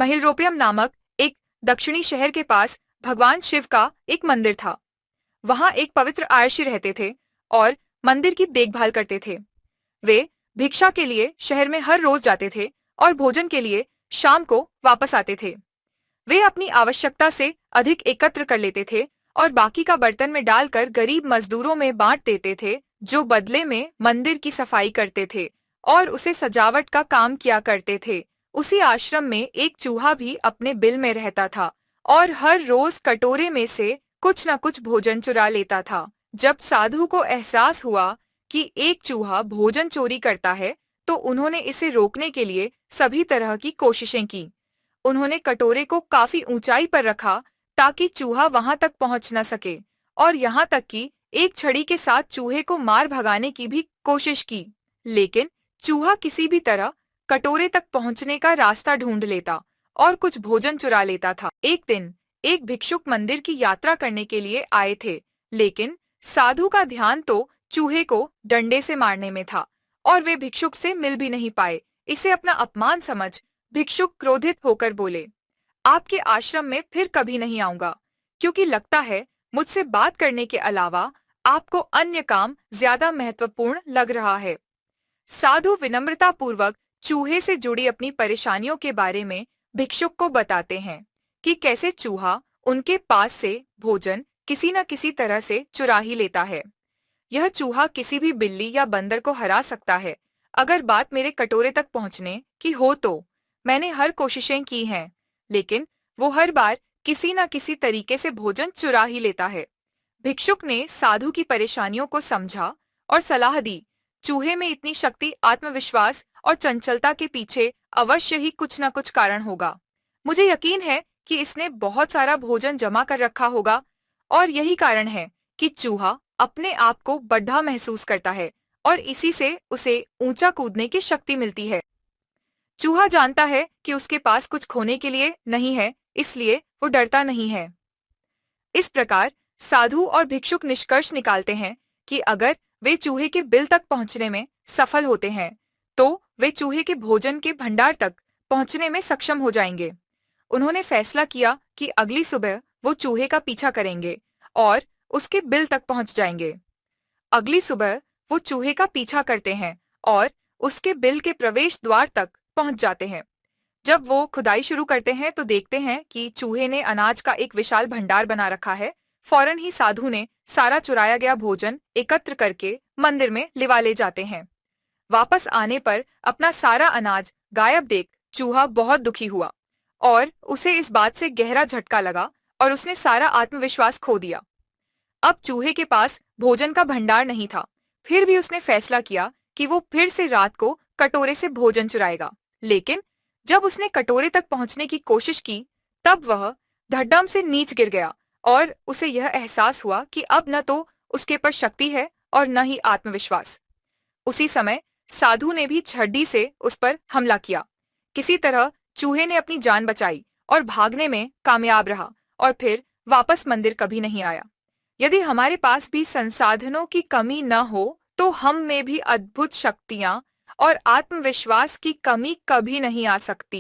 महिलरोपियम नामक एक दक्षिणी शहर के पास भगवान शिव का एक मंदिर था। वहां एक पवित्र आयर्षि रहते थे और मंदिर की देखभाल करते थे। वे भिक्षा के लिए शहर में हर रोज जाते थे और भोजन के लिए शाम को वापस आते थे। वे अपनी आवश्यकता से अधिक एकत्र कर लेते थे और बाकी का बर्तन में डालकर गरीब मजदूरों में बांट देते थे, जो बदले में मंदिर की सफाई करते थे और उसे सजावट का काम किया करते थे। उसी आश्रम में एक चूहा भी अपने बिल में रहता था और हर रोज कटोरे में से कुछ न कुछ भोजन चुरा लेता था। जब साधु को एहसास हुआ कि एक चूहा भोजन चोरी करता है, तो उन्होंने इसे रोकने के लिए सभी तरह की कोशिशें की। उन्होंने कटोरे को काफी ऊंचाई पर रखा ताकि चूहा वहां तक पहुंच न सके, और यहाँ तक कि एक छड़ी के साथ चूहे को मार भगाने की भी कोशिश की, लेकिन चूहा किसी भी तरह कटोरे तक पहुंचने का रास्ता ढूंढ लेता और कुछ भोजन चुरा लेता था। एक दिन एक भिक्षुक मंदिर की यात्रा करने के लिए आए थे, लेकिन साधु का ध्यान तो चूहे को डंडे से मारने में था और वे भिक्षुक से मिल भी नहीं पाए। इसे अपना अपमान समझ भिक्षुक क्रोधित होकर बोले, आपके आश्रम में फिर कभी नहीं आऊंगा, क्योंकि लगता है मुझसे बात करने के अलावा आपको अन्य काम ज्यादा महत्वपूर्ण लग रहा है। साधु विनम्रता पूर्वक चूहे से जुड़ी अपनी परेशानियों के बारे में भिक्षुक को बताते हैं कि कैसे चूहा उनके पास से भोजन किसी न किसी तरह से चुरा ही लेता है। यह चूहा किसी भी बिल्ली या बंदर को हरा सकता है। अगर बात मेरे कटोरे तक पहुंचने की हो तो मैंने हर कोशिशें की हैं, लेकिन वो हर बार किसी न किसी तरीके से भोजन चुरा ही लेता है। भिक्षुक ने साधु की परेशानियों को समझा और सलाह दी, चूहे में इतनी शक्ति, आत्मविश्वास और चंचलता के पीछे अवश्य ही कुछ न कुछ कारण होगा। मुझे यकीन है कि इसने बहुत सारा भोजन जमा कर रखा होगा और यही कारण है कि चूहा अपने आप को बड़ा महसूस करता है और इसी से उसे ऊंचा कूदने की शक्ति मिलती है। चूहा जानता है कि उसके पास कुछ खोने के लिए नहीं है, इसलिए वो डरता नहीं है। इस प्रकार साधु और भिक्षुक निष्कर्ष निकालते हैं कि अगर वे चूहे के बिल तक पहुंचने में सफल होते हैं, तो वे चूहे के भोजन के भंडार तक पहुंचने में सक्षम हो जाएंगे। उन्होंने फैसला किया कि अगली सुबह वो चूहे का पीछा करेंगे और उसके बिल तक पहुंच जाएंगे। अगली सुबह वो चूहे का पीछा करते हैं और उसके बिल के प्रवेश द्वार तक पहुंच जाते हैं। जब वो खुदाई शुरू करते हैं तो देखते हैं कि चूहे ने अनाज का एक विशाल भंडार बना रखा है। फौरन ही साधु ने सारा चुराया गया भोजन एकत्र करके मंदिर में लिवा ले जाते हैं। वापस आने पर अपना सारा अनाज गायब देख चूहा बहुत दुखी हुआ और उसे इस बात से गहरा झटका लगा और उसने सारा आत्मविश्वास खो दिया। अब चूहे के पास भोजन का भंडार नहीं था, फिर भी उसने फैसला किया कि वो फिर से रात को कटोरे से भोजन चुराएगा। लेकिन जब उसने कटोरे तक पहुंचने की कोशिश की, तब वह धड़ल्ले से नीचे गिर गया और उसे यह एहसास हुआ कि अब न तो उसके पर शक्ति है और न ही आत्मविश्वास। उसी समय साधु ने भी छड़ी से उस पर हमला किया। किसी तरह चूहे ने अपनी जान बचाई और भागने में कामयाब रहा और फिर वापस मंदिर कभी नहीं आया। यदि हमारे पास भी संसाधनों की कमी न हो, तो हम में भी अद्भुत शक्तियां और आत्मविश्वास की कमी कभी नहीं आ सकती।